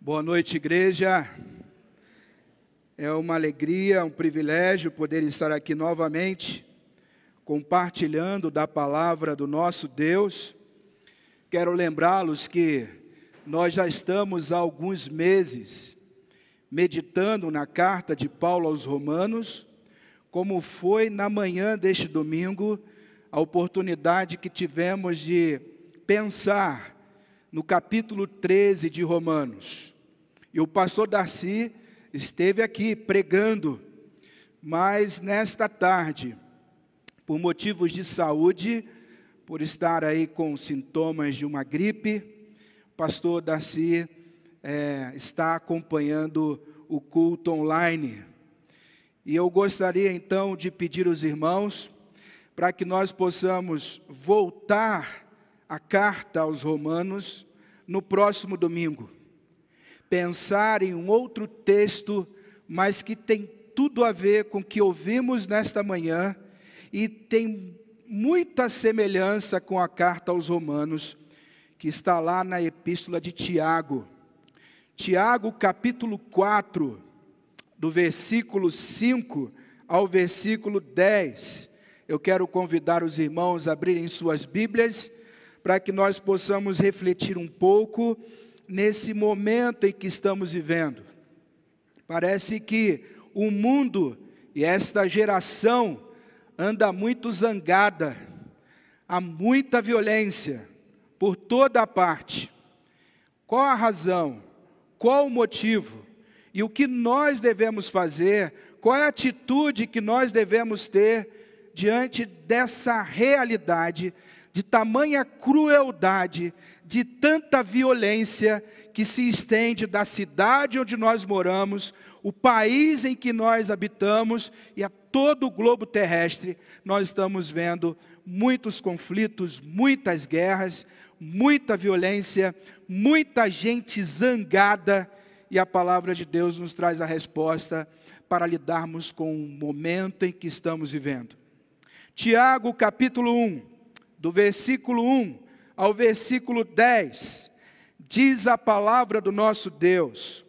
Boa noite, igreja. É uma alegria, um privilégio poder estar aqui novamente, compartilhando da palavra do nosso Deus. Quero lembrá-los que nós já estamos há alguns meses meditando na carta de Paulo aos Romanos, como foi na manhã deste domingo, a oportunidade que tivemos de pensar no capítulo 13 de Romanos. E o pastor Darcy esteve aqui pregando, mas nesta tarde, por motivos de saúde, por estar aí com sintomas de uma gripe, o pastor Darcy está acompanhando o culto online. E eu gostaria então de pedir aos irmãos para que nós possamos voltar a carta aos Romanos no próximo domingo. Pensar em um outro texto, mas que tem tudo a ver com o que ouvimos nesta manhã e tem muita semelhança com a carta aos Romanos, que está lá na epístola de Tiago. Tiago, capítulo 4, do versículo 5 ao versículo 10. Eu quero convidar os irmãos a abrirem suas Bíblias, para que nós possamos refletir um pouco nesse momento em que estamos vivendo. Parece que o mundo e esta geração anda muito zangada, há muita violência por toda a parte. Qual a razão? Qual o motivo? E o que nós devemos fazer? Qual é a atitude que nós devemos ter diante dessa realidade, de tamanha crueldade, de tanta violência que se estende da cidade onde nós moramos, o país em que nós habitamos e a todo o globo terrestre? Nós estamos vendo muitos conflitos, muitas guerras, muita violência, muita gente zangada, e a palavra de Deus nos traz a resposta para lidarmos com o momento em que estamos vivendo. Tiago, capítulo 1, do versículo 1 ao versículo 10, diz a palavra do nosso Deus.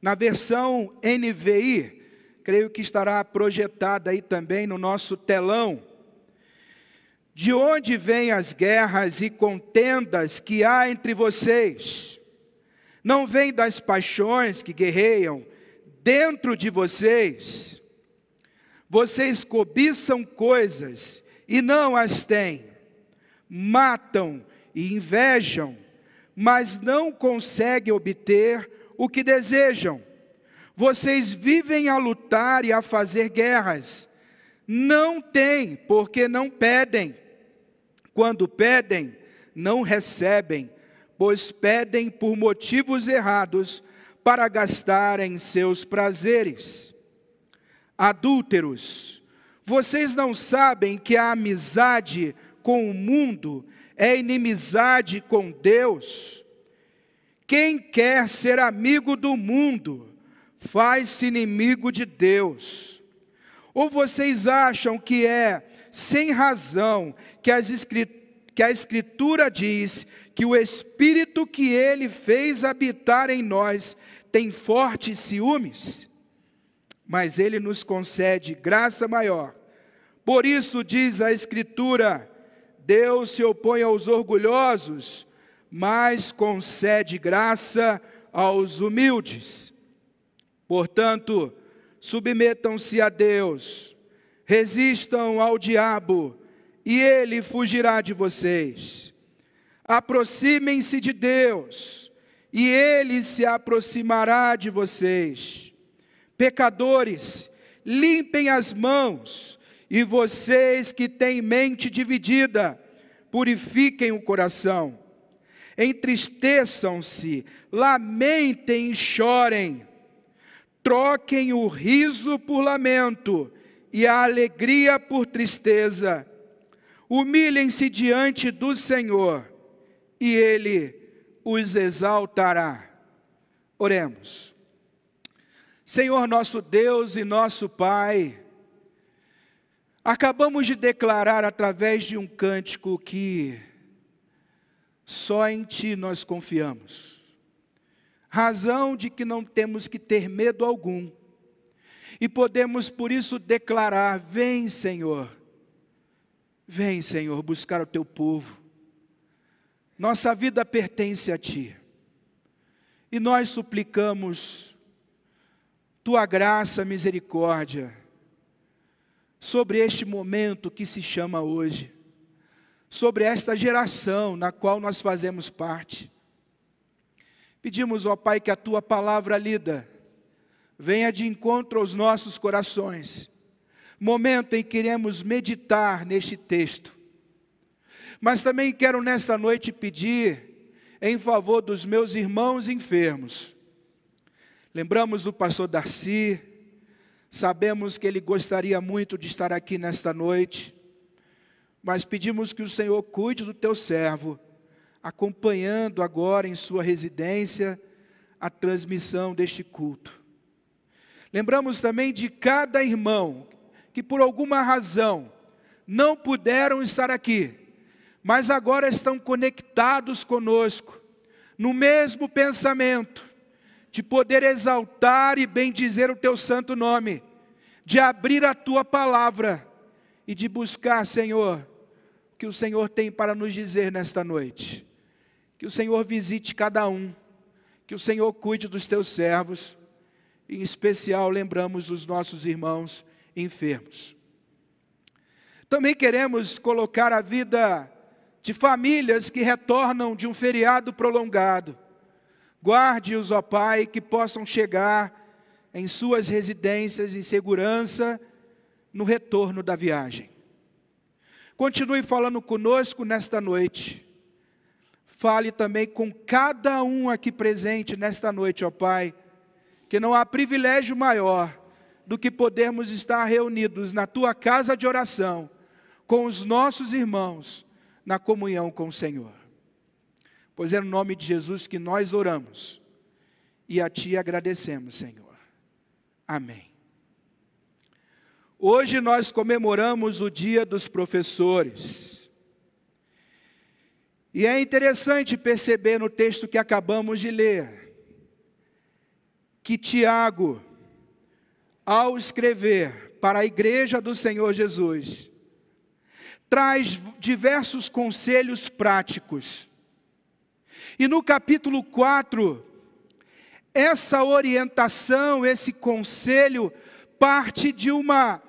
Na versão NVI, creio que estará projetada aí também no nosso telão. De onde vêm as guerras e contendas que há entre vocês? Não vêm das paixões que guerreiam dentro de vocês? Vocês cobiçam coisas e não as têm, matam e invejam, mas não conseguem obter o que desejam. Vocês vivem a lutar e a fazer guerras, não têm porque não pedem. Quando pedem, não recebem, pois pedem por motivos errados para gastar em seus prazeres. Adúlteros, vocês não sabem que a amizade com o mundo é inimizade com Deus? Quem quer ser amigo do mundo, faz-se inimigo de Deus. Ou vocês acham que é sem razão que a Escritura diz que o Espírito que Ele fez habitar em nós tem fortes ciúmes? Mas Ele nos concede graça maior. Por isso diz a Escritura: Deus se opõe aos orgulhosos, mas concede graça aos humildes. Portanto, submetam-se a Deus, resistam ao diabo, e ele fugirá de vocês. Aproximem-se de Deus, e ele se aproximará de vocês. Pecadores, limpem as mãos, e vocês que têm mente dividida, purifiquem o coração. Entristeçam-se, lamentem e chorem. Troquem o riso por lamento e a alegria por tristeza. Humilhem-se diante do Senhor, e Ele os exaltará. Oremos. Senhor nosso Deus e nosso Pai, acabamos de declarar através de um cântico que só em Ti nós confiamos. razão de que não temos que ter medo algum, e podemos por isso declarar: vem Senhor, buscar o teu povo. Nossa vida pertence a Ti, e nós suplicamos Tua graça, misericórdia, sobre este momento que se chama hoje, sobre esta geração na qual nós fazemos parte. Pedimos, ó Pai, que a Tua palavra lida venha de encontro aos nossos corações, momento em que iremos meditar neste texto. Mas também quero nesta noite pedir em favor dos meus irmãos enfermos. Lembramos do pastor Darcy, sabemos que ele gostaria muito de estar aqui nesta noite, mas pedimos que o Senhor cuide do teu servo, acompanhando agora em sua residência a transmissão deste culto. Lembramos também de cada irmão que por alguma razão não puderam estar aqui, mas agora estão conectados conosco, no mesmo pensamento, de poder exaltar e bendizer o teu santo nome, de abrir a tua palavra e de buscar, Senhor, o que o Senhor tem para nos dizer nesta noite. Que o Senhor visite cada um, que o Senhor cuide dos teus servos, em especial lembramos os nossos irmãos enfermos. Também queremos colocar a vida de famílias que retornam de um feriado prolongado. Guarde-os, ó Pai, que possam chegar em suas residências em segurança no retorno da viagem. Continue falando conosco nesta noite. Fale também com cada um aqui presente nesta noite, ó Pai, que não há privilégio maior do que podermos estar reunidos na Tua casa de oração, com os nossos irmãos, na comunhão com o Senhor. Pois é no nome de Jesus que nós oramos, e a Ti agradecemos, Senhor. Amém. Hoje nós comemoramos o Dia dos Professores. E é interessante perceber no texto que acabamos de ler, que Tiago, ao escrever para a igreja do Senhor Jesus, traz diversos conselhos práticos. E no capítulo 4, essa orientação, esse conselho, parte de uma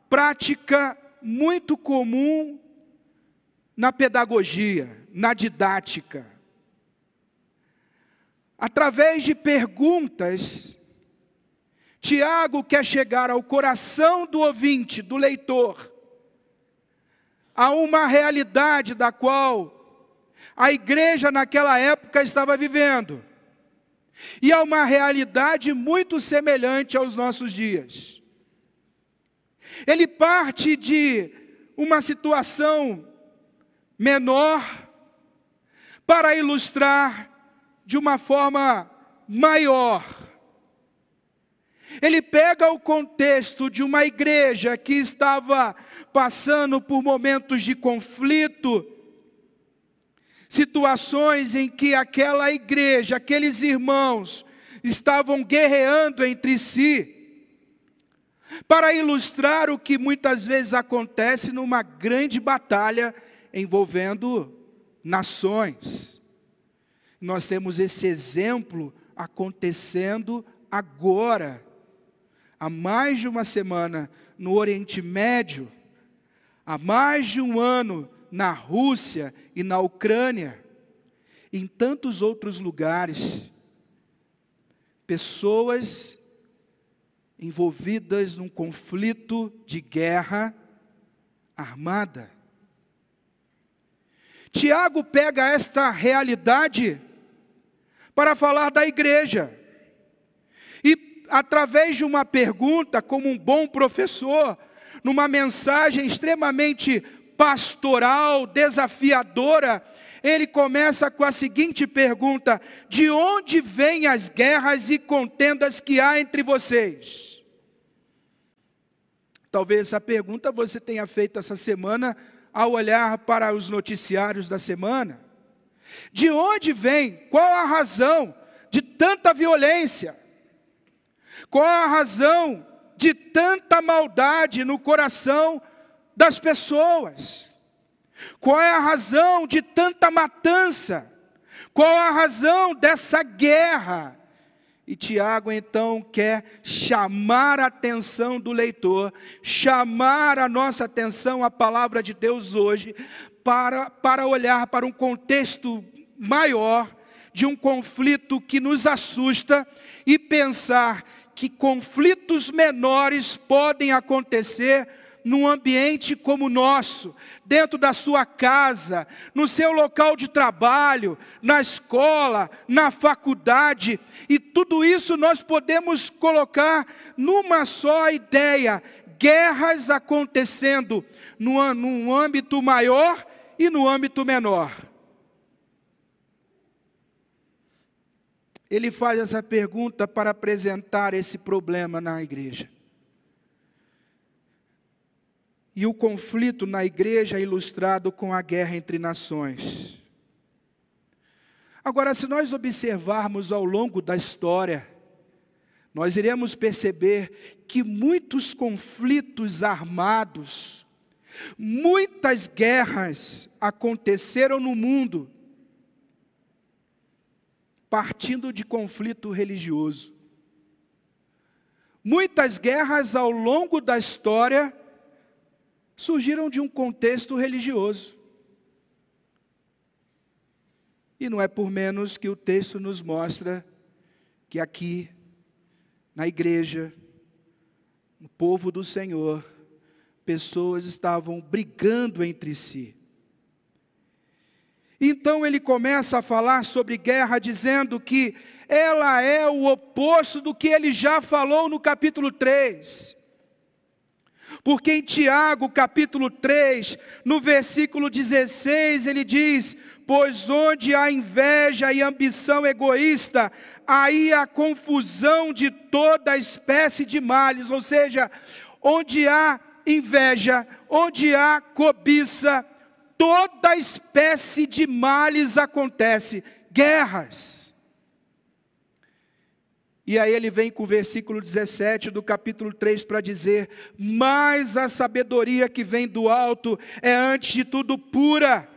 prática muito comum na pedagogia, na didática. Através de perguntas, Tiago quer chegar ao coração do ouvinte, do leitor, a uma realidade da qual a igreja naquela época estava vivendo, e a uma realidade muito semelhante aos nossos dias. Ele parte de uma situação menor para ilustrar de uma forma maior. Ele pega o contexto de uma igreja que estava passando por momentos de conflito, situações em que aquela igreja, aqueles irmãos, estavam guerreando entre si, para ilustrar o que muitas vezes acontece numa grande batalha envolvendo nações. Nós temos esse exemplo acontecendo agora, há mais de uma semana, no Oriente Médio, há mais de um ano na Rússia e na Ucrânia, em tantos outros lugares, pessoas envolvidas num conflito de guerra armada. Tiago pega esta realidade para falar da igreja. E através de uma pergunta, como um bom professor, numa mensagem extremamente pastoral, desafiadora, ele começa com a seguinte pergunta: de onde vêm as guerras e contendas que há entre vocês? Talvez essa pergunta você tenha feito essa semana ao olhar para os noticiários da semana. De onde vem? Qual a razão de tanta violência? Qual a razão de tanta maldade no coração das pessoas? Qual é a razão de tanta matança? Qual a razão dessa guerra? E Tiago então quer chamar a atenção do leitor, chamar a nossa atenção à palavra de Deus hoje, para olhar para um contexto maior, de um conflito que nos assusta, e pensar que conflitos menores podem acontecer num ambiente como o nosso, dentro da sua casa, no seu local de trabalho, na escola, na faculdade, e tudo isso nós podemos colocar numa só ideia: guerras acontecendo num âmbito maior e no âmbito menor. Ele faz essa pergunta para apresentar esse problema na igreja. E o conflito na igreja é ilustrado com a guerra entre nações. Agora, se nós observarmos ao longo da história, nós iremos perceber que muitos conflitos armados, muitas guerras aconteceram no mundo, partindo de conflito religioso. Muitas guerras ao longo da história surgiram de um contexto religioso. E não é por menos que o texto nos mostra que aqui, na igreja, no povo do Senhor, pessoas estavam brigando entre si. Então ele começa a falar sobre guerra, dizendo que ela é o oposto do que ele já falou no capítulo 3. Porque em Tiago, capítulo 3, no versículo 16, ele diz: pois onde há inveja e ambição egoísta, aí há confusão de toda espécie de males. Ou seja, onde há inveja, onde há cobiça, toda espécie de males acontece, guerras. E aí ele vem com o versículo 17 do capítulo 3 para dizer: mas a sabedoria que vem do alto é antes de tudo pura,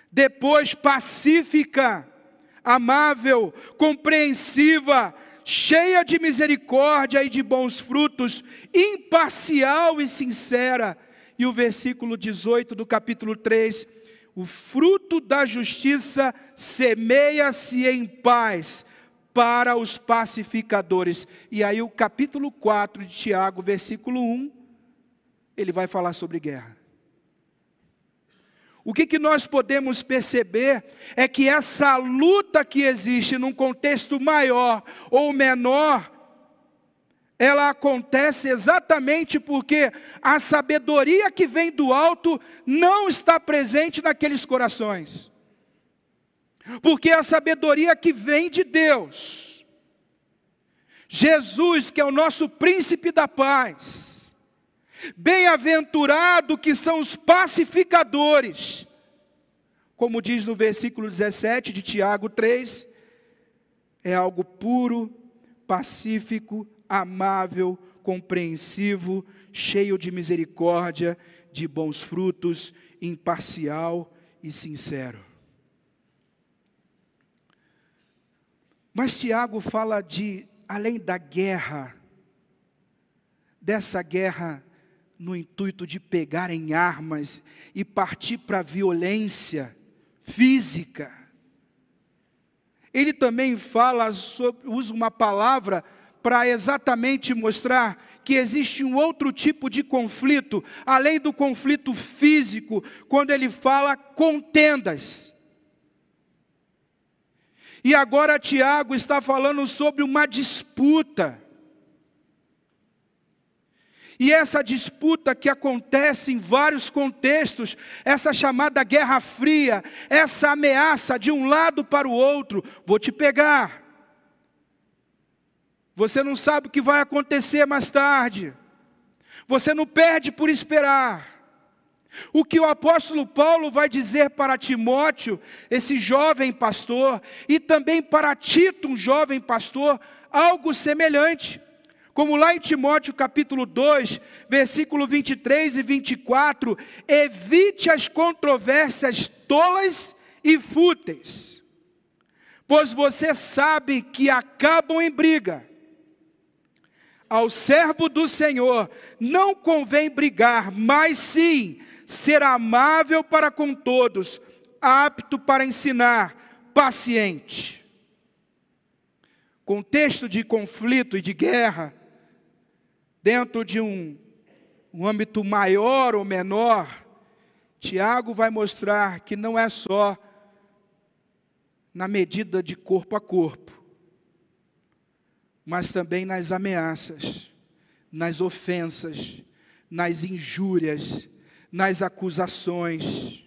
depois pacífica, amável, compreensiva, cheia de misericórdia e de bons frutos, imparcial e sincera. E o versículo 18 do capítulo 3: o fruto da justiça semeia-se em paz para os pacificadores. E aí o capítulo 4 de Tiago, versículo 1, ele vai falar sobre guerra. O que nós podemos perceber é que essa luta que existe num contexto maior ou menor, ela acontece exatamente porque a sabedoria que vem do alto não está presente naqueles corações. Porque a sabedoria que vem de Deus, Jesus, que é o nosso príncipe da paz, bem-aventurado que são os pacificadores, como diz no versículo 17 de Tiago 3, é algo puro, pacífico, amável, compreensivo, cheio de misericórdia, de bons frutos, imparcial e sincero. Mas Tiago fala de, além da guerra, dessa guerra no intuito de pegar em armas e partir para a violência física. Ele também usa uma palavra para exatamente mostrar que existe um outro tipo de conflito, além do conflito físico, quando ele fala contendas. E agora Tiago está falando sobre uma disputa. E essa disputa que acontece em vários contextos, essa chamada Guerra Fria, essa ameaça de um lado para o outro: vou te pegar. Você não sabe o que vai acontecer mais tarde. Você não perde por esperar. O que o apóstolo Paulo vai dizer para Timóteo, esse jovem pastor, e também para Tito, um jovem pastor, algo semelhante. Como lá em Timóteo capítulo 2, versículo 23 e 24, evite as controvérsias tolas e fúteis, pois você sabe que acabam em briga. Ao servo do Senhor não convém brigar, mas sim ser amável para com todos, apto para ensinar, paciente. Contexto de conflito e de guerra, dentro de um âmbito maior ou menor, Tiago vai mostrar que não é só na medida de corpo a corpo, mas também nas ameaças, nas ofensas, nas injúrias, nas acusações.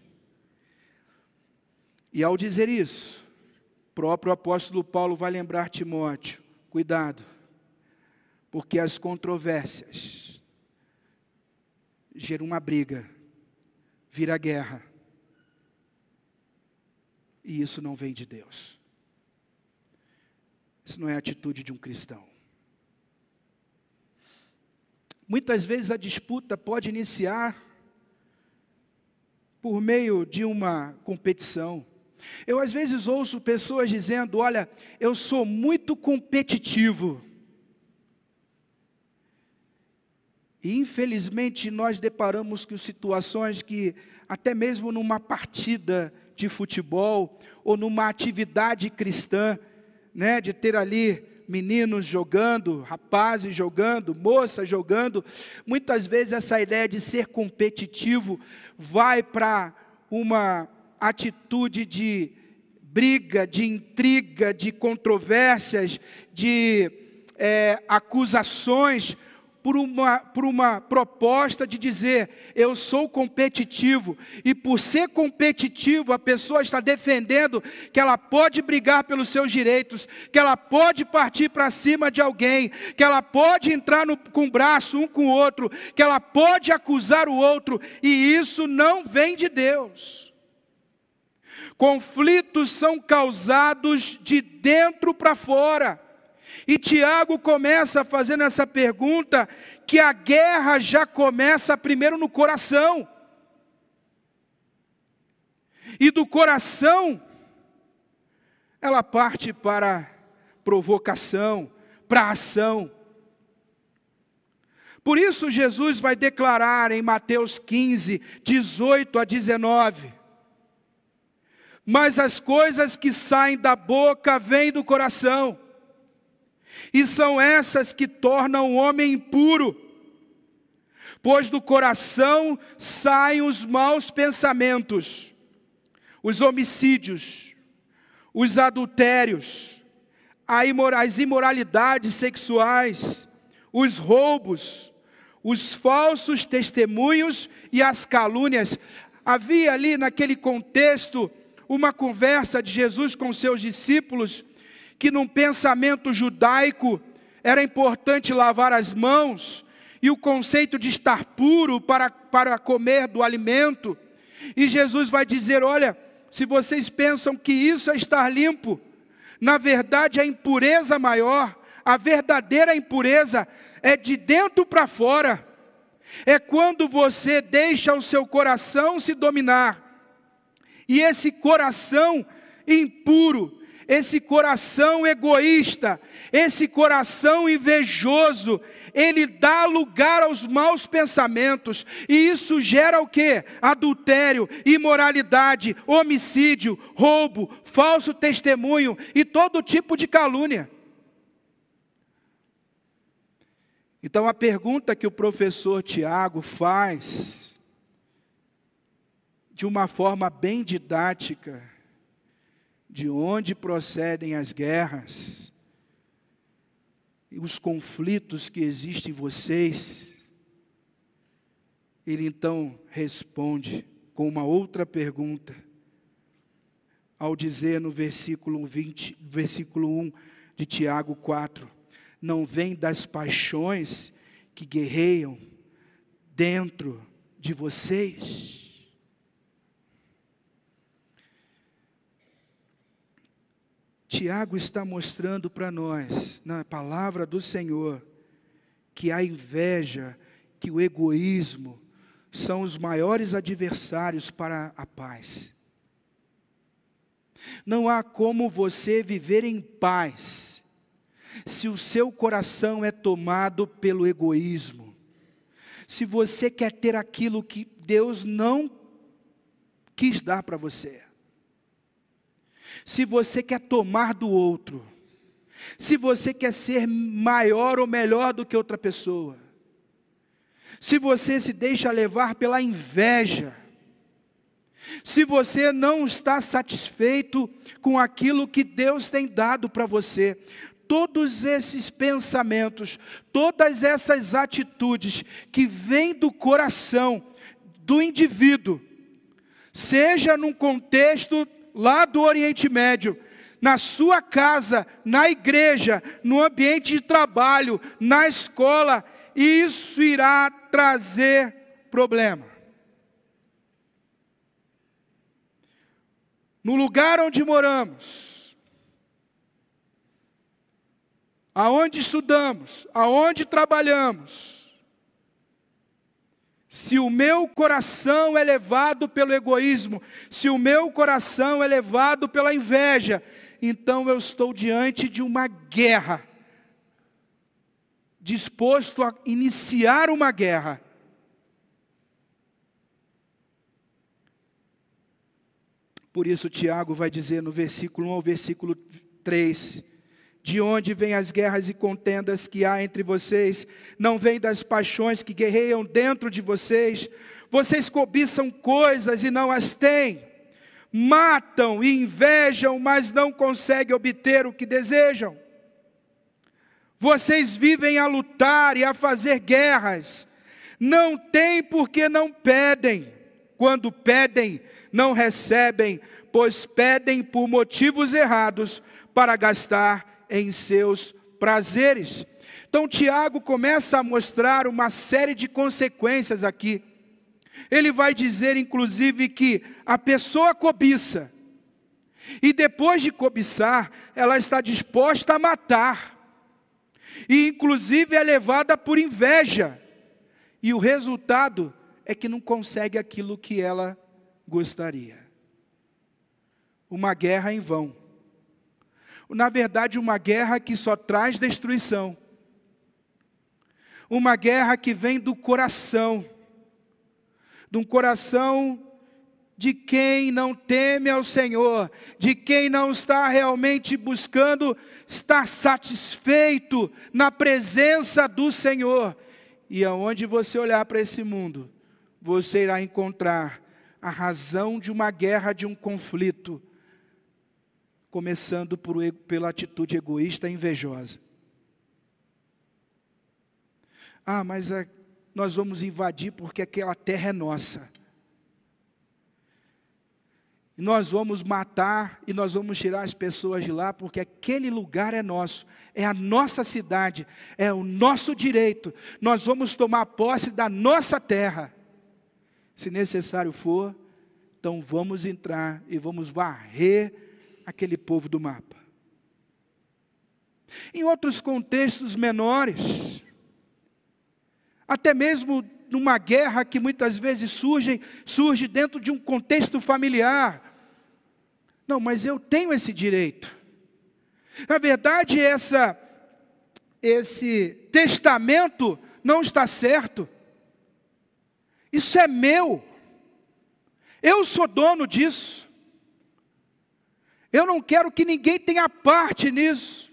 E ao dizer isso, o próprio apóstolo Paulo vai lembrar Timóteo, cuidado, porque as controvérsias geram uma briga, vira guerra, e isso não vem de Deus. Isso não é a atitude de um cristão. Muitas vezes a disputa pode iniciar por meio de uma competição. Eu às vezes ouço pessoas dizendo, olha, eu sou muito competitivo. E infelizmente nós deparamos com situações que, até mesmo numa partida de futebol, ou numa atividade cristã, né, de ter ali meninos jogando, rapazes jogando, moças jogando, muitas vezes essa ideia de ser competitivo vai para uma atitude de briga, de intriga, de controvérsias, de acusações, por uma proposta de dizer, eu sou competitivo, e por ser competitivo, a pessoa está defendendo que ela pode brigar pelos seus direitos, que ela pode partir para cima de alguém, que ela pode entrar com o braço um com o outro, que ela pode acusar o outro, e isso não vem de Deus. Conflitos são causados de dentro para fora. E Tiago começa fazendo essa pergunta, que a guerra já começa primeiro no coração. E do coração, ela parte para provocação, para ação. Por isso Jesus vai declarar em Mateus 15, 18 a 19. Mas as coisas que saem da boca vêm do coração, e são essas que tornam o homem impuro. Pois do coração saem os maus pensamentos, os homicídios, os adultérios, as imoralidades sexuais, os roubos, os falsos testemunhos e as calúnias. Havia ali naquele contexto uma conversa de Jesus com seus discípulos, que num pensamento judaico era importante lavar as mãos, e o conceito de estar puro para comer do alimento. E Jesus vai dizer, olha, se vocês pensam que isso é estar limpo, na verdade a impureza maior, a verdadeira impureza é de dentro para fora. É quando você deixa o seu coração se dominar, e esse coração impuro, esse coração egoísta, esse coração invejoso, ele dá lugar aos maus pensamentos, e isso gera o quê? Adultério, imoralidade, homicídio, roubo, falso testemunho e todo tipo de calúnia. Então a pergunta que o professor Tiago faz, de uma forma bem didática, de onde procedem as guerras e os conflitos que existem em vocês, ele então responde com uma outra pergunta, ao dizer no versículo 1 de Tiago 4, não vem das paixões que guerreiam dentro de vocês? Tiago está mostrando para nós, na palavra do Senhor, que a inveja, que o egoísmo, são os maiores adversários para a paz. Não há como você viver em paz, se o seu coração é tomado pelo egoísmo. Se você quer ter aquilo que Deus não quis dar para você. Se você quer tomar do outro. Se você quer ser maior ou melhor do que outra pessoa. Se você se deixa levar pela inveja. Se você não está satisfeito com aquilo que Deus tem dado para você. Todos esses pensamentos, todas essas atitudes que vêm do coração do indivíduo, seja num contexto lá do Oriente Médio, na sua casa, na igreja, no ambiente de trabalho, na escola, isso irá trazer problema. No lugar onde moramos, aonde estudamos, aonde trabalhamos, se o meu coração é levado pelo egoísmo, se o meu coração é levado pela inveja, então eu estou diante de uma guerra, disposto a iniciar uma guerra. Por isso Tiago vai dizer no versículo 1 ao versículo 3, de onde vêm as guerras e contendas que há entre vocês? Não vêm das paixões que guerreiam dentro de vocês? Vocês cobiçam coisas e não as têm. Matam e invejam, mas não conseguem obter o que desejam. Vocês vivem a lutar e a fazer guerras. Não têm porque não pedem. Quando pedem, não recebem, pois pedem por motivos errados para gastar em seus prazeres. Então Tiago começa a mostrar uma série de consequências aqui. Ele vai dizer inclusive que a pessoa cobiça, e depois de cobiçar, ela está disposta a matar, e inclusive é levada por inveja, e o resultado é que não consegue aquilo que ela gostaria. Uma guerra em vão. Na verdade, uma guerra que só traz destruição. Uma guerra que vem do coração. De um coração de quem não teme ao Senhor. De quem não está realmente buscando estar satisfeito na presença do Senhor. E aonde você olhar para esse mundo, você irá encontrar a razão de uma guerra, de um conflito, começando pela atitude egoísta e invejosa. Ah, mas nós vamos invadir porque aquela terra é nossa. E nós vamos matar e nós vamos tirar as pessoas de lá porque aquele lugar é nosso, é a nossa cidade, é o nosso direito. Nós vamos tomar posse da nossa terra. Se necessário for, então vamos entrar e vamos varrer aquele povo do mapa. Em outros contextos menores, até mesmo numa guerra que muitas vezes surge dentro de um contexto familiar. Não, mas eu tenho esse direito. Na verdade, esse testamento não está certo. Isso é meu. Eu sou dono disso. Eu não quero que ninguém tenha parte nisso.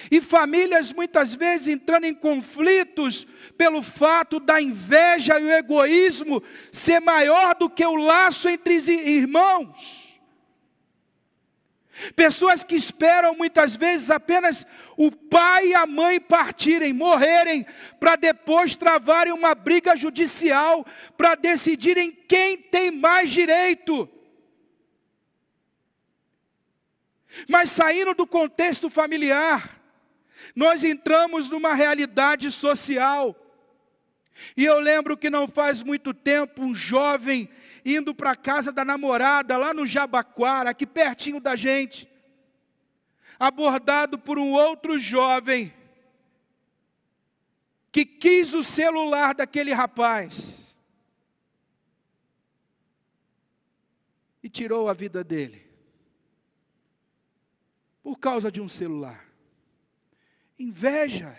E famílias muitas vezes entrando em conflitos pelo fato da inveja e o egoísmo ser maior do que o laço entre irmãos. Pessoas que esperam muitas vezes apenas o pai e a mãe partirem, morrerem, para depois travarem uma briga judicial, para decidirem quem tem mais direito. Mas saindo do contexto familiar, nós entramos numa realidade social. E eu lembro que não faz muito tempo, um jovem indo para a casa da namorada, lá no Jabaquara, aqui pertinho da gente. abordado por um outro jovem que quis o celular daquele rapaz e tirou a vida dele por causa de um celular. Inveja,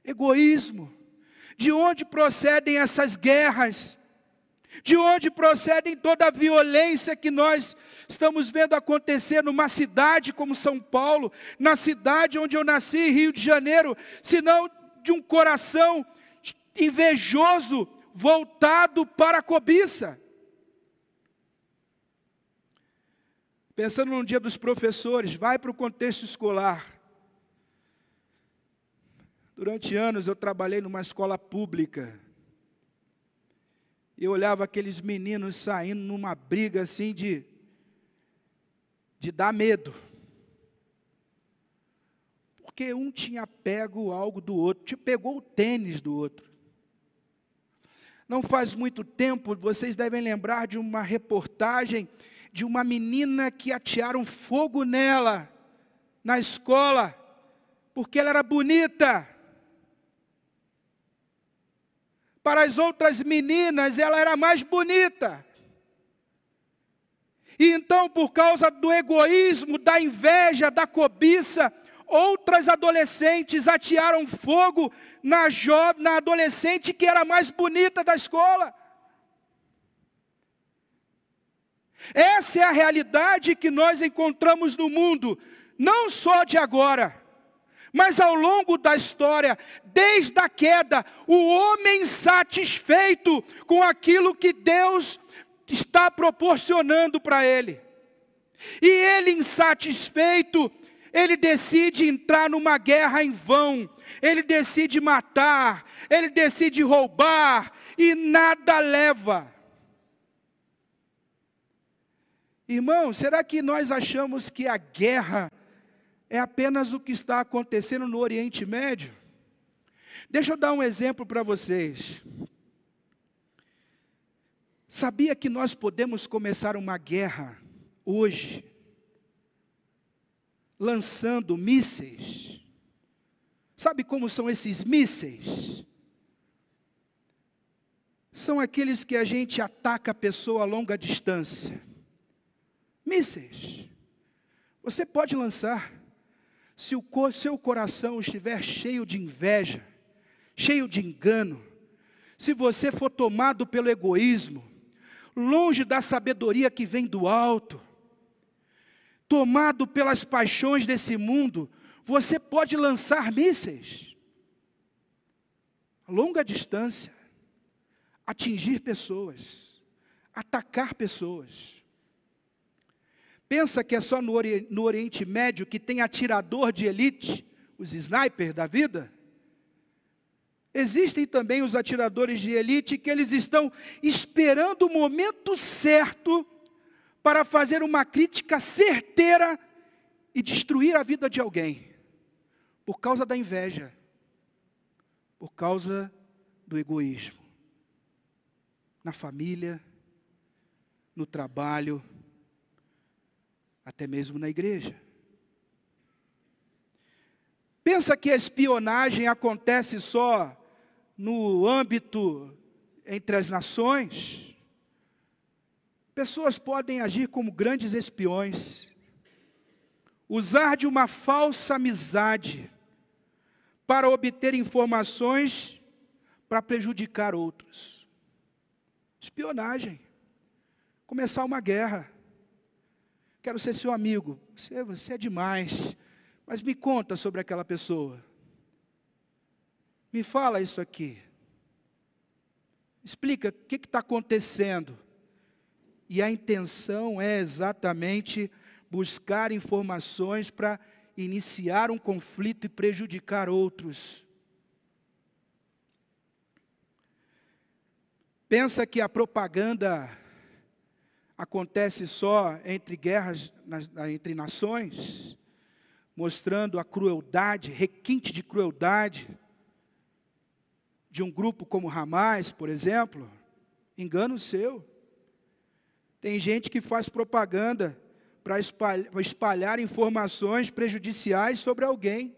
egoísmo. De onde procedem essas guerras? De onde procedem toda a violência que nós estamos vendo acontecer numa cidade como São Paulo, na cidade onde eu nasci, Rio de Janeiro, senão de um coração invejoso, voltado para a cobiça. Pensando no Dia dos Professores, vai para o contexto escolar. Durante anos eu trabalhei numa escola pública. E eu olhava aqueles meninos saindo numa briga assim de dar medo. Porque um tinha pego algo do outro, pegou o tênis do outro. Não faz muito tempo, vocês devem lembrar de uma reportagem de uma menina que atearam fogo nela, na escola, porque ela era bonita. Para as outras meninas, ela era mais bonita. E então, por causa do egoísmo, da inveja, da cobiça, outras adolescentes atearam fogo na adolescente que era mais bonita da escola. Essa é a realidade que nós encontramos no mundo, não só de agora, mas ao longo da história, desde a queda, o homem insatisfeito com aquilo que Deus está proporcionando para ele. E ele insatisfeito, ele decide entrar numa guerra em vão, ele decide matar, ele decide roubar, e nada leva. Irmão, será que nós achamos que a guerra é apenas o que está acontecendo no Oriente Médio? Deixa eu dar um exemplo para vocês. Sabia que nós podemos começar uma guerra hoje, lançando mísseis? Sabe como são esses mísseis? São aqueles que a gente ataca a pessoa a longa distância. Mísseis. Você pode lançar. Se o seu coração estiver cheio de inveja, cheio de engano, se você for tomado pelo egoísmo, longe da sabedoria que vem do alto, tomado pelas paixões desse mundo, você pode lançar mísseis a longa distância, atingir pessoas, atacar pessoas. Pensa que é só no Oriente Médio que tem atirador de elite, os snipers da vida? Existem também os atiradores de elite que eles estão esperando o momento certo para fazer uma crítica certeira e destruir a vida de alguém, por causa da inveja, por causa do egoísmo, na família, no trabalho, até mesmo na igreja. Pensa que a espionagem acontece só no âmbito entre as nações? Pessoas podem agir como grandes espiões, usar de uma falsa amizade para obter informações para prejudicar outros. Espionagem. Começar uma guerra. Quero ser seu amigo. Você é demais. Mas me conta sobre aquela pessoa. Me fala isso aqui. Explica o que está acontecendo. E a intenção é exatamente buscar informações para iniciar um conflito e prejudicar outros. Pensa que a propaganda acontece só entre guerras, entre nações, mostrando a crueldade, requinte de crueldade, de um grupo como Hamas, por exemplo? Engano seu. Tem gente que faz propaganda para espalhar informações prejudiciais sobre alguém.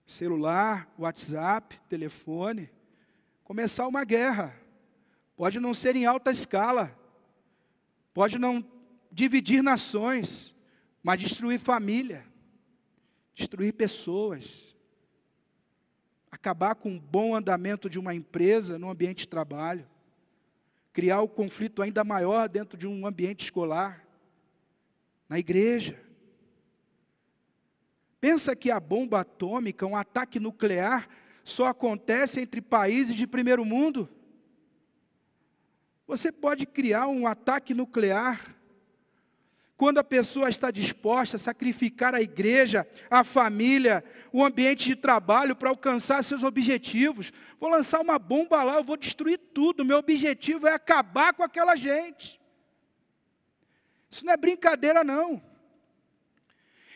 Celular, WhatsApp, telefone. Começar uma guerra. Pode não ser em alta escala. Pode não dividir nações, mas destruir família. Destruir pessoas. Acabar com o bom andamento de uma empresa no ambiente de trabalho. Criar um conflito ainda maior dentro de um ambiente escolar. Na igreja. Pensa que a bomba atômica, um ataque nuclear, só acontece entre países de primeiro mundo? Você pode criar um ataque nuclear quando a pessoa está disposta a sacrificar a igreja, a família, o ambiente de trabalho para alcançar seus objetivos. Vou lançar uma bomba lá, eu vou destruir tudo, meu objetivo é acabar com aquela gente. Isso não é brincadeira não.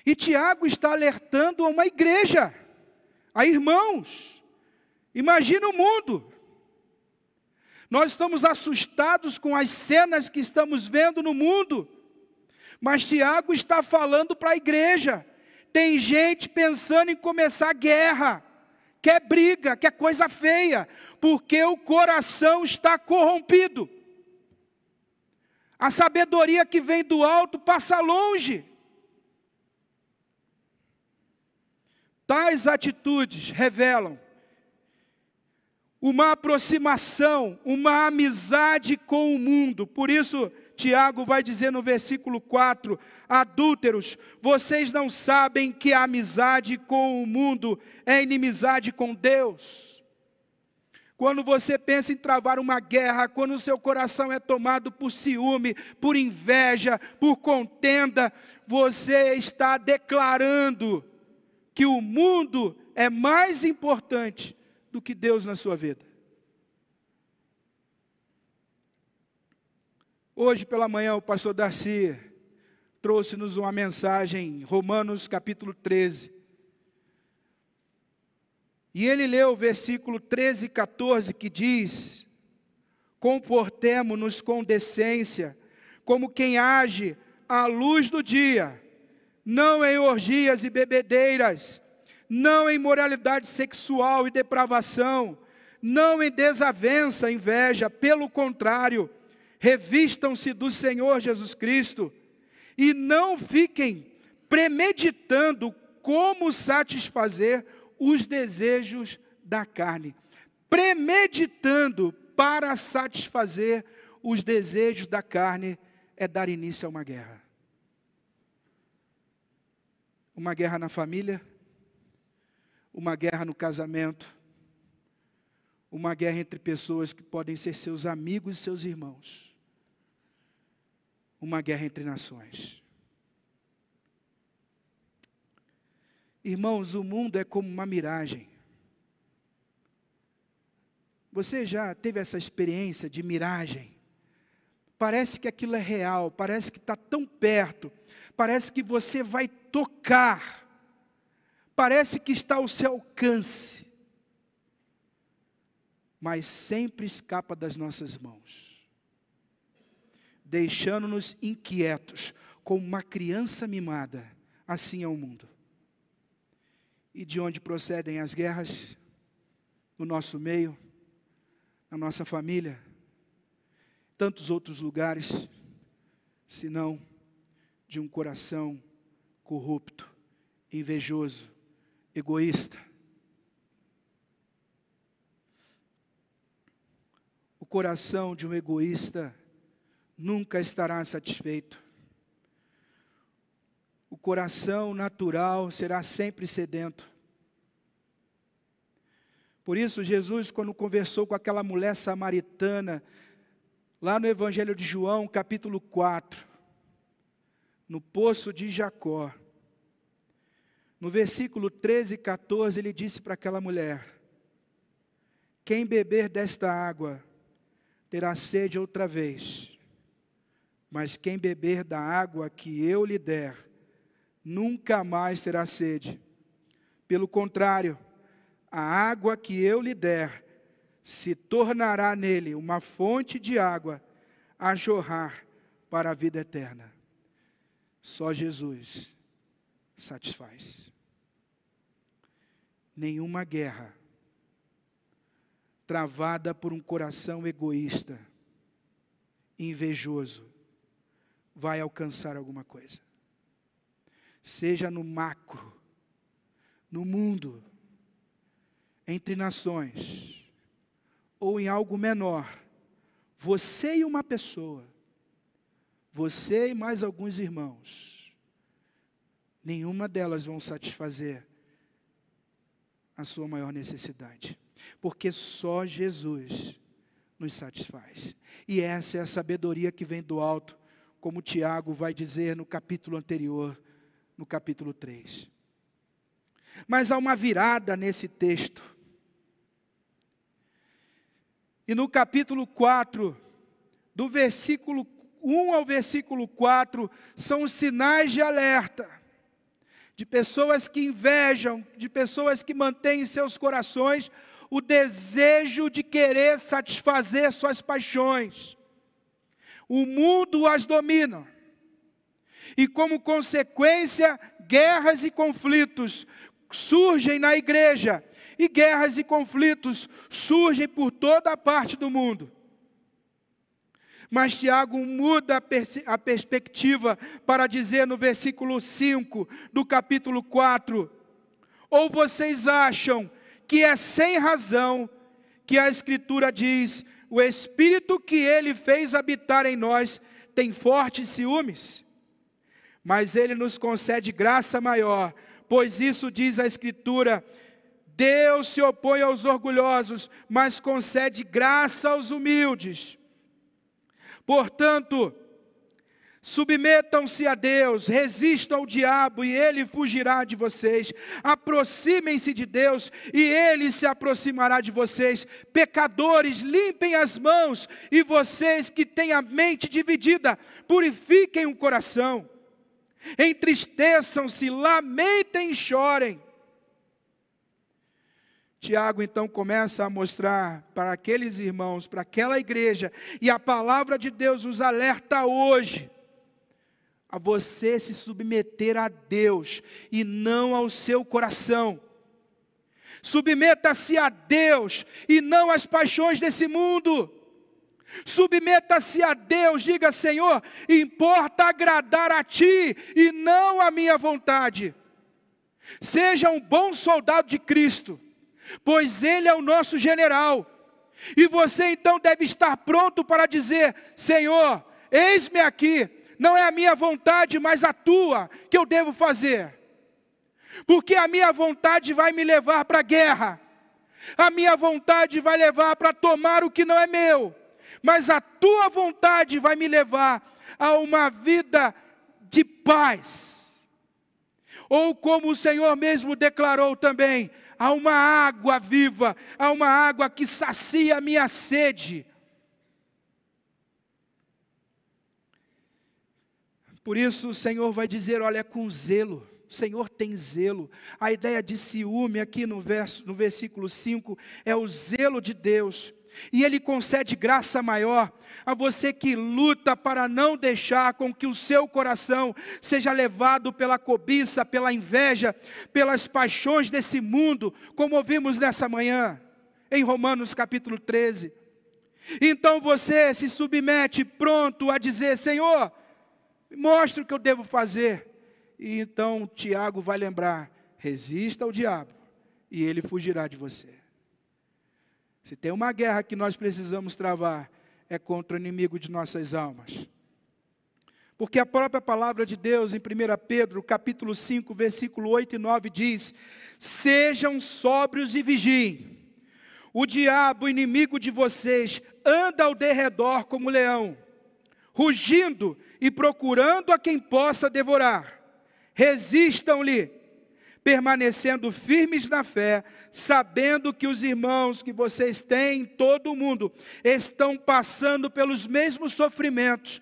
E Tiago está alertando a uma igreja, a irmãos. Imagina o mundo. Nós estamos assustados com as cenas que estamos vendo no mundo. Mas Tiago está falando para a igreja. Tem gente pensando em começar guerra, quer briga, quer coisa feia, porque o coração está corrompido. A sabedoria que vem do alto passa longe. Tais atitudes revelam uma aproximação, uma amizade com o mundo. Por isso, Tiago vai dizer no versículo 4, adúlteros, vocês não sabem que a amizade com o mundo é inimizade com Deus? Quando você pensa em travar uma guerra, quando o seu coração é tomado por ciúme, por inveja, por contenda, você está declarando que o mundo é mais importante do que Deus na sua vida. Hoje pela manhã o pastor Darcy trouxe-nos uma mensagem, Romanos capítulo 13. E ele leu o versículo 13 e 14 que diz: comportemo-nos com decência, como quem age à luz do dia, não em orgias e bebedeiras, não em imoralidade sexual e depravação, não em desavença, inveja, pelo contrário, revistam-se do Senhor Jesus Cristo e não fiquem premeditando como satisfazer os desejos da carne. Premeditando para satisfazer os desejos da carne é dar início a uma guerra. Uma guerra na família, uma guerra no casamento, uma guerra entre pessoas que podem ser seus amigos e seus irmãos, uma guerra entre nações. Irmãos, o mundo é como uma miragem. Você já teve essa experiência de miragem? Parece que aquilo é real, parece que está tão perto, parece que você vai tocar, parece que está ao seu alcance, mas sempre escapa das nossas mãos, deixando-nos inquietos, como uma criança mimada. Assim é o mundo. E de onde procedem as guerras? No nosso meio, na nossa família, tantos outros lugares, senão de um coração corrupto, invejoso, egoísta. O coração de um egoísta nunca estará satisfeito. O coração natural será sempre sedento. Por isso, Jesus, quando conversou com aquela mulher samaritana, lá no Evangelho de João, capítulo 4, no poço de Jacó, no versículo 13 e 14, ele disse para aquela mulher: quem beber desta água terá sede outra vez, mas quem beber da água que eu lhe der, nunca mais terá sede. Pelo contrário, a água que eu lhe der se tornará nele uma fonte de água a jorrar para a vida eterna. Só Jesus satisfaz. Nenhuma guerra travada por um coração egoísta, invejoso, vai alcançar alguma coisa. Seja no macro, no mundo, entre nações, ou em algo menor, você e uma pessoa, você e mais alguns irmãos, nenhuma delas vão satisfazer a sua maior necessidade, porque só Jesus nos satisfaz. E essa é a sabedoria que vem do alto, como Tiago vai dizer no capítulo anterior, no capítulo 3. Mas há uma virada nesse texto. E no capítulo 4, do versículo 1 ao versículo 4, são os sinais de alerta, de pessoas que invejam, de pessoas que mantêm em seus corações o desejo de querer satisfazer suas paixões. O mundo as domina. E como consequência, guerras e conflitos surgem na igreja. E guerras e conflitos surgem por toda a parte do mundo. Mas Tiago muda a perspectiva para dizer no versículo 5 do capítulo 4: ou vocês acham que é sem razão que a Escritura diz, o Espírito que Ele fez habitar em nós tem fortes ciúmes? Mas Ele nos concede graça maior, pois isso diz a Escritura: Deus se opõe aos orgulhosos, mas concede graça aos humildes. Portanto, submetam-se a Deus, resistam ao diabo e ele fugirá de vocês. Aproximem-se de Deus e ele se aproximará de vocês. Pecadores, limpem as mãos, e vocês que têm a mente dividida, purifiquem o coração. Entristeçam-se, lamentem e chorem. Tiago então começa a mostrar para aqueles irmãos, para aquela igreja, e a palavra de Deus nos alerta hoje, a você se submeter a Deus e não ao seu coração. Submeta-se a Deus e não às paixões desse mundo. Submeta-se a Deus, diga: Senhor, importa agradar a Ti e não a minha vontade. Seja um bom soldado de Cristo, pois Ele é o nosso general. E você então deve estar pronto para dizer: Senhor, eis-me aqui, não é a minha vontade, mas a Tua que eu devo fazer. Porque a minha vontade vai me levar para a guerra, a minha vontade vai levar para tomar o que não é meu, mas a Tua vontade vai me levar a uma vida de paz. Ou como o Senhor mesmo declarou também: há uma água viva, há uma água que sacia a minha sede. Por isso o Senhor vai dizer: olha, com zelo. O Senhor tem zelo. A ideia de ciúme aqui no versículo 5 é o zelo de Deus. E Ele concede graça maior a você que luta para não deixar com que o seu coração seja levado pela cobiça, pela inveja, pelas paixões desse mundo, como ouvimos nessa manhã, em Romanos capítulo 13. Então você se submete pronto a dizer: Senhor, mostre o que eu devo fazer. E então Tiago vai lembrar: resista ao diabo e ele fugirá de você. Se tem uma guerra que nós precisamos travar, é contra o inimigo de nossas almas. Porque a própria palavra de Deus, em 1 Pedro, capítulo 5, versículo 8 e 9, diz: sejam sóbrios e vigiem. O diabo, inimigo de vocês, anda ao derredor como leão, rugindo e procurando a quem possa devorar. Resistam-lhe, permanecendo firmes na fé, sabendo que os irmãos que vocês têm em todo o mundo estão passando pelos mesmos sofrimentos.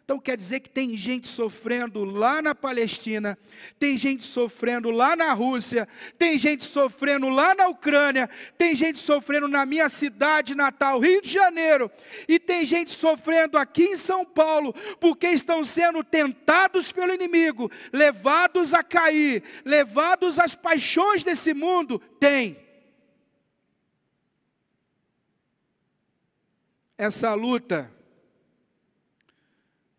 Então quer dizer que tem gente sofrendo lá na Palestina, tem gente sofrendo lá na Rússia, tem gente sofrendo lá na Ucrânia, tem gente sofrendo na minha cidade natal, Rio de Janeiro, e tem gente sofrendo aqui em São Paulo, porque estão sendo tentados pelo inimigo, levados a cair, levados às paixões desse mundo. Tem. Essa luta,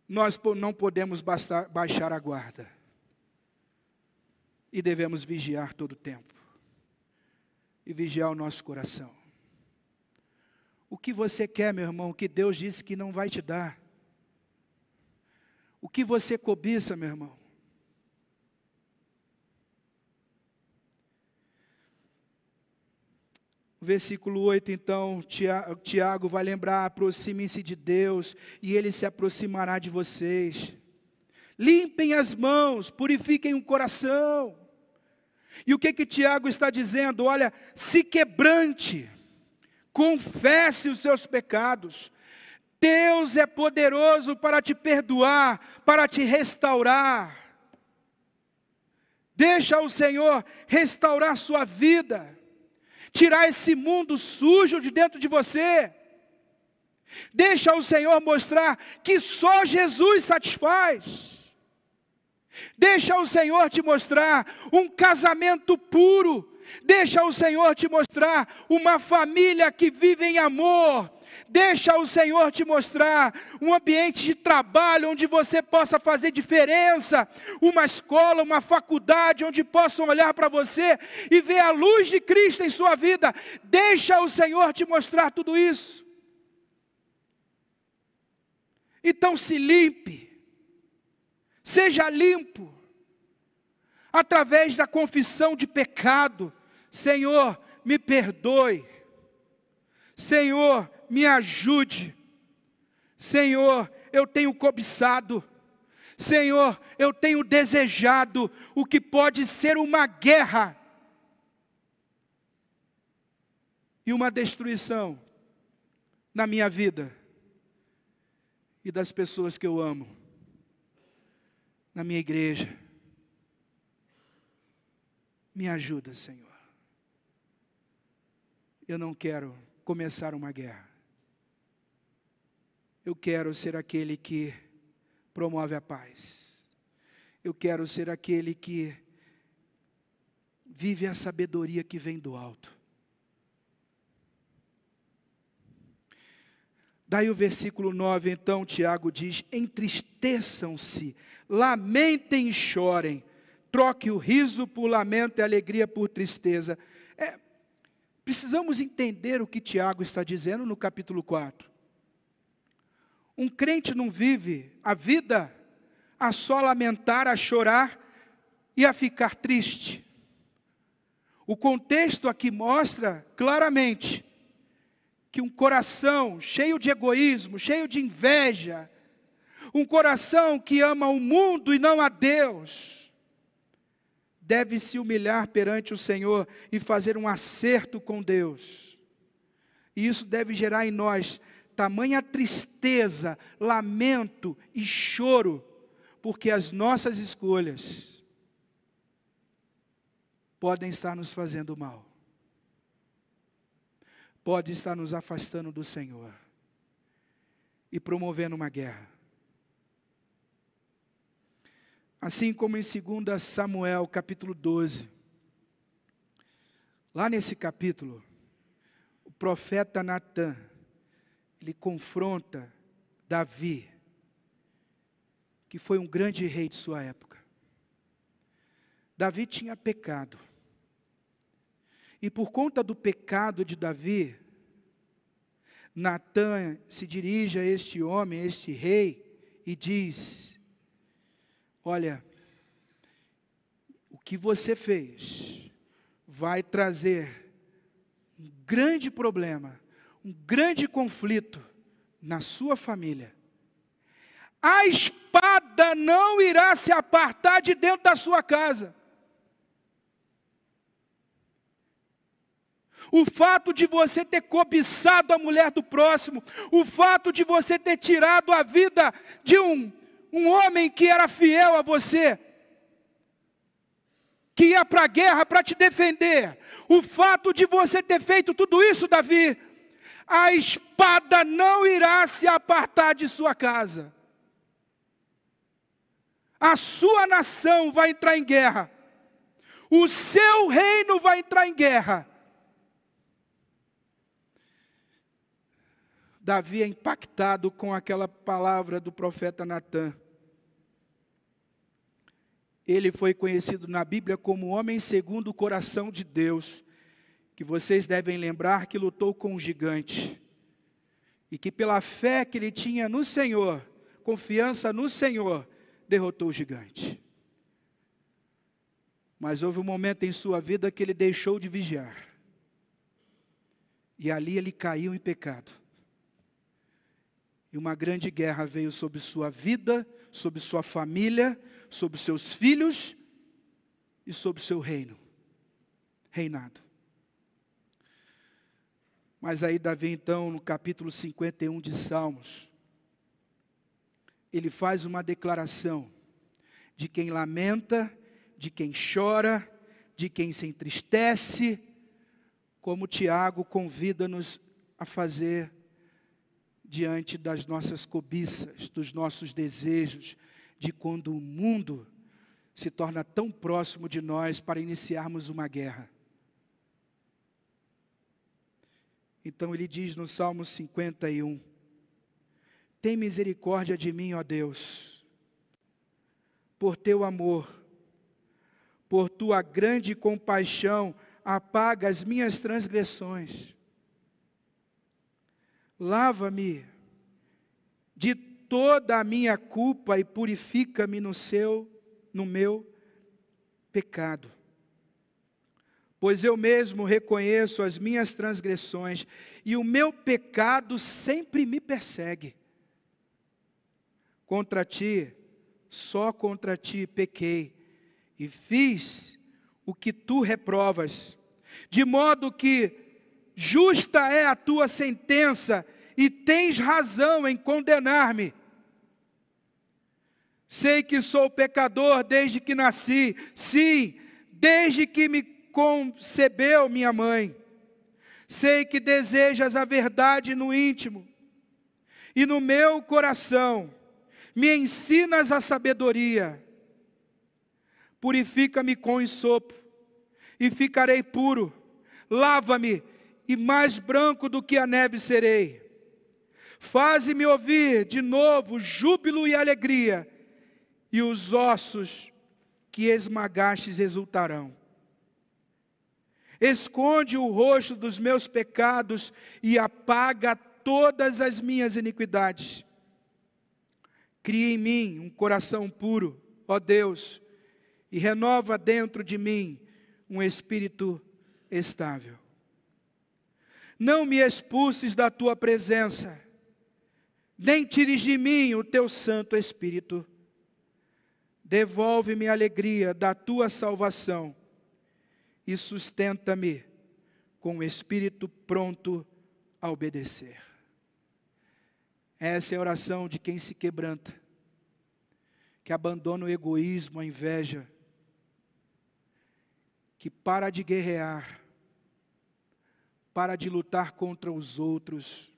nós não podemos baixar a guarda. E devemos vigiar todo o tempo. E vigiar o nosso coração. O que você quer, meu irmão, que Deus disse que não vai te dar? O que você cobiça, meu irmão? Versículo 8, então, Tiago vai lembrar: aproximem-se de Deus, e Ele se aproximará de vocês. Limpem as mãos, purifiquem o coração. E o que Tiago está dizendo? Olha, se quebrante, confesse os seus pecados. Deus é poderoso para te perdoar, para te restaurar. Deixa o Senhor restaurar sua vida. Tirar esse mundo sujo de dentro de você. Deixa o Senhor mostrar que só Jesus satisfaz. Deixa o Senhor te mostrar um casamento puro. Deixa o Senhor te mostrar uma família que vive em amor. Deixa o Senhor te mostrar um ambiente de trabalho onde você possa fazer diferença, uma escola, uma faculdade onde possam olhar para você e ver a luz de Cristo em sua vida. Deixa o Senhor te mostrar tudo isso. Então se limpe, seja limpo, através da confissão de pecado. Senhor, me perdoe. Senhor, me ajude. Senhor, eu tenho cobiçado. Senhor, eu tenho desejado o que pode ser uma guerra e uma destruição na minha vida e das pessoas que eu amo, na minha igreja. Me ajuda, Senhor. Eu não quero começar uma guerra. Eu quero ser aquele que promove a paz. Eu quero ser aquele que vive a sabedoria que vem do alto. Daí o versículo 9, então, Tiago diz: entristeçam-se, lamentem e chorem, troque o riso por lamento e a alegria por tristeza. Precisamos entender o que Tiago está dizendo no capítulo 4. Um crente não vive a vida a só lamentar, a chorar e a ficar triste. O contexto aqui mostra claramente que um coração cheio de egoísmo, cheio de inveja, um coração que ama o mundo e não a Deus, deve se humilhar perante o Senhor e fazer um acerto com Deus. E isso deve gerar em nós tamanha tristeza, lamento e choro, porque as nossas escolhas podem estar nos fazendo mal. Pode estar nos afastando do Senhor e promovendo uma guerra. Assim como em 2 Samuel, capítulo 12. Lá nesse capítulo, o profeta Natã, ele confronta Davi, que foi um grande rei de sua época. Davi tinha pecado. E por conta do pecado de Davi, Natã se dirige a este homem, a este rei, e diz: olha, o que você fez vai trazer um grande problema, um grande conflito na sua família. A espada não irá se apartar de dentro da sua casa. o fato de você ter cobiçado a mulher do próximo, o fato de você ter tirado a vida de um homem que era fiel a você, que ia para a guerra para te defender, o fato de você ter feito tudo isso, Davi, a espada não irá se apartar de sua casa. A sua nação vai entrar em guerra. O seu reino vai entrar em guerra. Davi é impactado com aquela palavra do profeta Natã. Ele foi conhecido na Bíblia como homem segundo o coração de Deus, que vocês devem lembrar que lutou com um gigante, e que pela fé que ele tinha no Senhor, confiança no Senhor, derrotou o gigante. Mas houve um momento em sua vida que ele deixou de vigiar, e ali ele caiu em pecado. E uma grande guerra veio sobre sua vida, sobre sua família, sobre seus filhos e sobre seu reinado. Mas aí Davi então, no capítulo 51 de Salmos, ele faz uma declaração de quem lamenta, de quem chora, de quem se entristece, como Tiago convida-nos a fazer diante das nossas cobiças, dos nossos desejos, de quando o mundo se torna tão próximo de nós para iniciarmos uma guerra. Então ele diz no Salmo 51, tem misericórdia de mim, ó Deus, por teu amor, por tua grande compaixão, apaga as minhas transgressões. Lava-me de toda a minha culpa e purifica-me no meu pecado. Pois eu mesmo reconheço as minhas transgressões e o meu pecado sempre me persegue. Contra ti, só contra ti pequei e fiz o que tu reprovas, de modo que justa é a tua sentença e tens razão em condenar-me. Sei que sou pecador desde que nasci, sim, desde que me concebeu minha mãe. Sei que desejas a verdade no íntimo e no meu coração me ensinas a sabedoria. Purifica-me com ensopo e ficarei puro. Lava-me e mais branco do que a neve serei. Faze-me ouvir de novo júbilo e alegria, e os ossos que esmagastes exultarão. Esconde o rosto dos meus pecados e apaga todas as minhas iniquidades. Cria em mim um coração puro, ó Deus, e renova dentro de mim um espírito estável. Não me expulses da tua presença, nem tires de mim o teu Santo Espírito. Devolve-me a alegria da tua salvação e sustenta-me com o espírito pronto a obedecer. Essa é a oração de quem se quebranta, que abandona o egoísmo, a inveja, que para de guerrear, para de lutar contra os outros,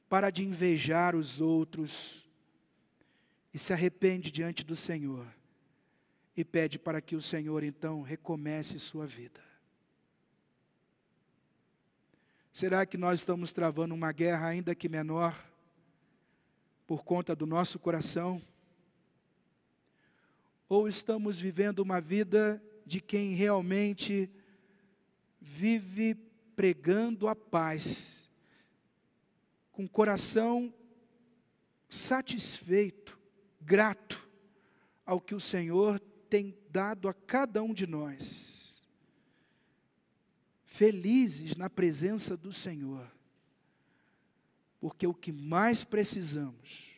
para de invejar os outros, e se arrepende diante do Senhor, e pede para que o Senhor então recomece sua vida. Será que nós estamos travando uma guerra ainda que menor, por conta do nosso coração? Ou estamos vivendo uma vida de quem realmente vive pregando a paz, com o coração satisfeito, grato ao que o Senhor tem dado a cada um de nós, felizes na presença do Senhor, porque o que mais precisamos,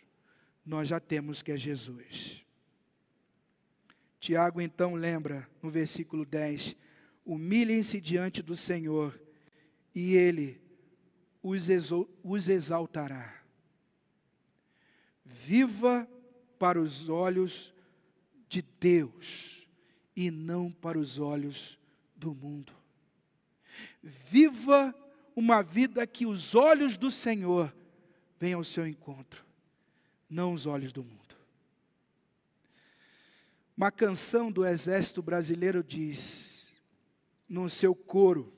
nós já temos, que é Jesus. Tiago então lembra no versículo 10, humilhem-se diante do Senhor, e Ele os exaltará. Viva para os olhos de Deus e não para os olhos do mundo. Viva uma vida que os olhos do Senhor venham ao seu encontro, não os olhos do mundo. Uma canção do Exército Brasileiro diz, no seu coro: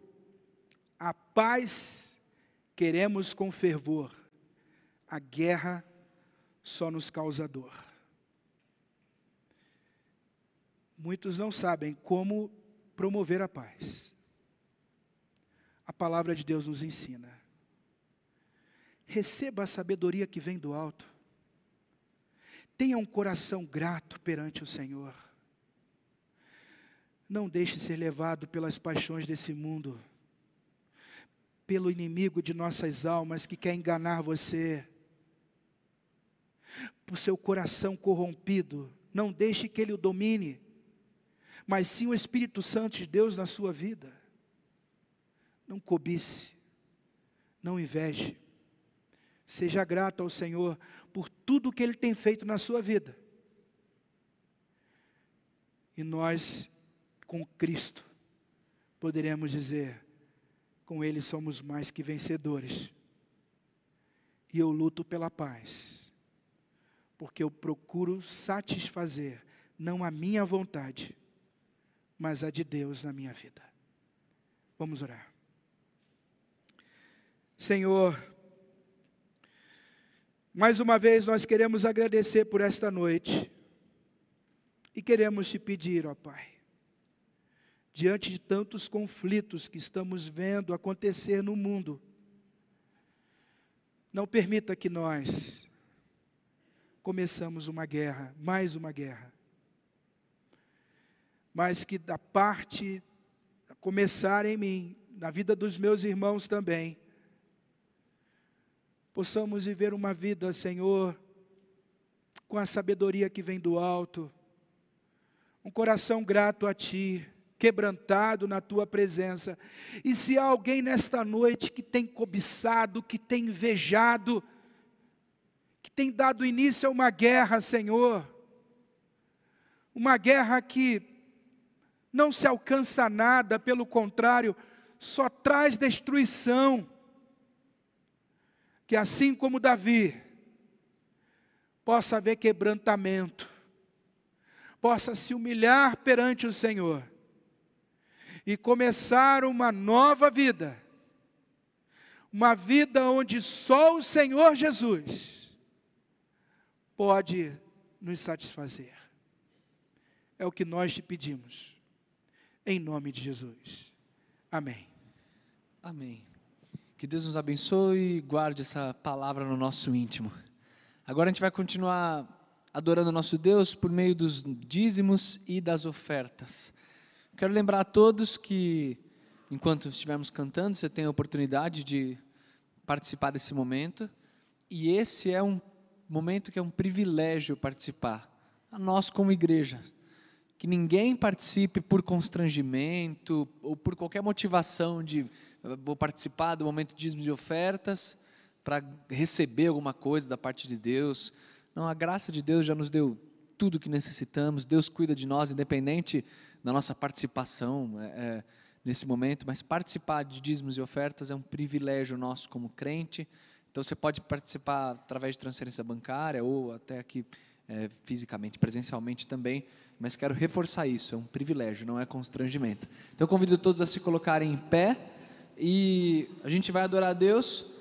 a paz queremos com fervor, a guerra só nos causa dor. Muitos não sabem como promover a paz. A palavra de Deus nos ensina. Receba a sabedoria que vem do alto. Tenha um coração grato perante o Senhor. Não deixe ser levado pelas paixões desse mundo, pelo inimigo de nossas almas que quer enganar você. Por seu coração corrompido, não deixe que ele o domine, mas sim o Espírito Santo de Deus na sua vida. Não cobice, não inveje. Seja grato ao Senhor por tudo que Ele tem feito na sua vida. E nós, com Cristo, poderemos dizer, com Ele somos mais que vencedores. E eu luto pela paz, porque eu procuro satisfazer, não a minha vontade, mas a de Deus na minha vida. Vamos orar. Senhor, mais uma vez nós queremos agradecer por esta noite, e queremos te pedir, ó Pai, diante de tantos conflitos que estamos vendo acontecer no mundo, não permita que nós começamos uma guerra, mais uma guerra, mas que da parte, a começar em mim, na vida dos meus irmãos também, possamos viver uma vida, Senhor, com a sabedoria que vem do alto, um coração grato a Ti, quebrantado na Tua presença. E se há alguém nesta noite que tem cobiçado, que tem invejado, que tem dado início a uma guerra, Senhor, uma guerra que não se alcança nada, pelo contrário, só traz destruição, que assim como Davi, possa haver quebrantamento, possa se humilhar perante o Senhor, e começar uma nova vida, uma vida onde só o Senhor Jesus pode nos satisfazer. É o que nós te pedimos, em nome de Jesus. Amém. Amém. Que Deus nos abençoe e guarde essa palavra no nosso íntimo. Agora a gente vai continuar adorando o nosso Deus por meio dos dízimos e das ofertas. Quero lembrar a todos que, enquanto estivermos cantando, você tem a oportunidade de participar desse momento. E esse é um momento que é um privilégio participar. A nós como igreja. Que ninguém participe por constrangimento ou por qualquer motivação de vou participar do momento de dízimos e ofertas para receber alguma coisa da parte de Deus. Não, a graça de Deus já nos deu tudo o que necessitamos. Deus cuida de nós, independente da nossa participação nesse momento, mas participar de dízimos e ofertas é um privilégio nosso como crente. Então você pode participar através de transferência bancária ou até aqui fisicamente, presencialmente também, mas quero reforçar isso, é um privilégio, não é constrangimento. Então eu convido todos a se colocarem em pé e a gente vai adorar a Deus,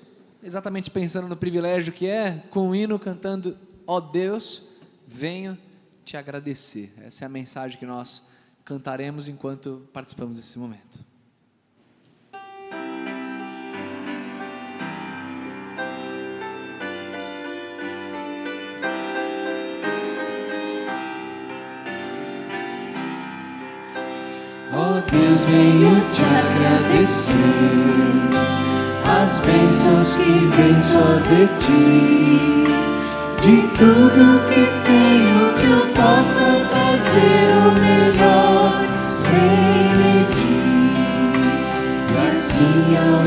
exatamente pensando no privilégio que é, com o hino cantando, ó Deus, venho te agradecer. Essa é a mensagem que nós cantaremos enquanto participamos desse momento. Ó Deus, venho te agradecer as bênçãos que vêm só de ti, de tudo que tenho que eu possa fazer o melhor sem medir, e assim ao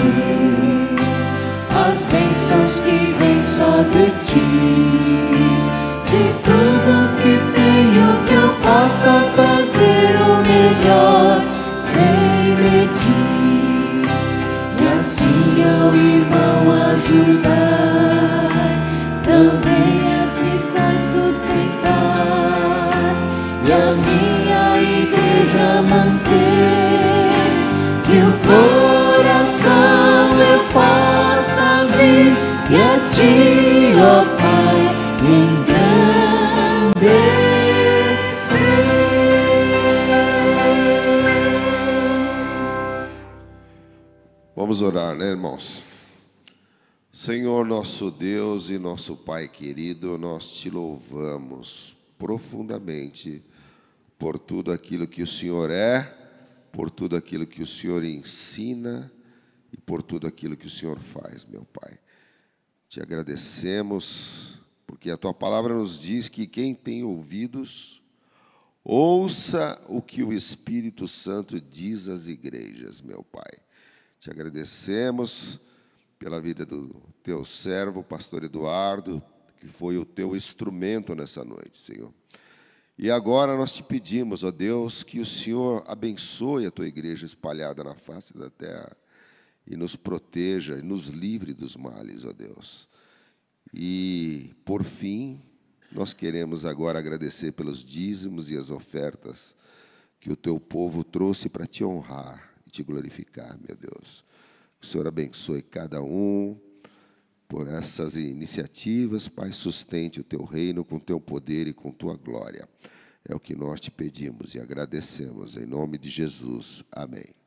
trazer as bênçãos que vêm só de ti. De tudo que tenho, que eu possa fazer o melhor sem medir, e assim ao irmão ajudar, também as missões sustentar, e a minha igreja manter, que o coração eu possa abrir, e a ti, ó Pai, Vamos orar, né, irmãos? Senhor, nosso Deus e nosso Pai querido, nós te louvamos profundamente por tudo aquilo que o Senhor é, por tudo aquilo que o Senhor ensina e por tudo aquilo que o Senhor faz, meu Pai. Te agradecemos, porque a Tua palavra nos diz que quem tem ouvidos, ouça o que o Espírito Santo diz às igrejas, meu Pai. Te agradecemos pela vida do Teu servo, pastor Eduardo, que foi o Teu instrumento nessa noite, Senhor. E agora nós te pedimos, ó Deus, que o Senhor abençoe a Tua igreja espalhada na face da terra e nos proteja e nos livre dos males, ó Deus. E, por fim, nós queremos agora agradecer pelos dízimos e as ofertas que o Teu povo trouxe para Te honrar e Te glorificar, meu Deus. Que o Senhor abençoe cada um por essas iniciativas, Pai, sustente o Teu reino com Teu poder e com Tua glória. É o que nós Te pedimos e agradecemos, em nome de Jesus. Amém.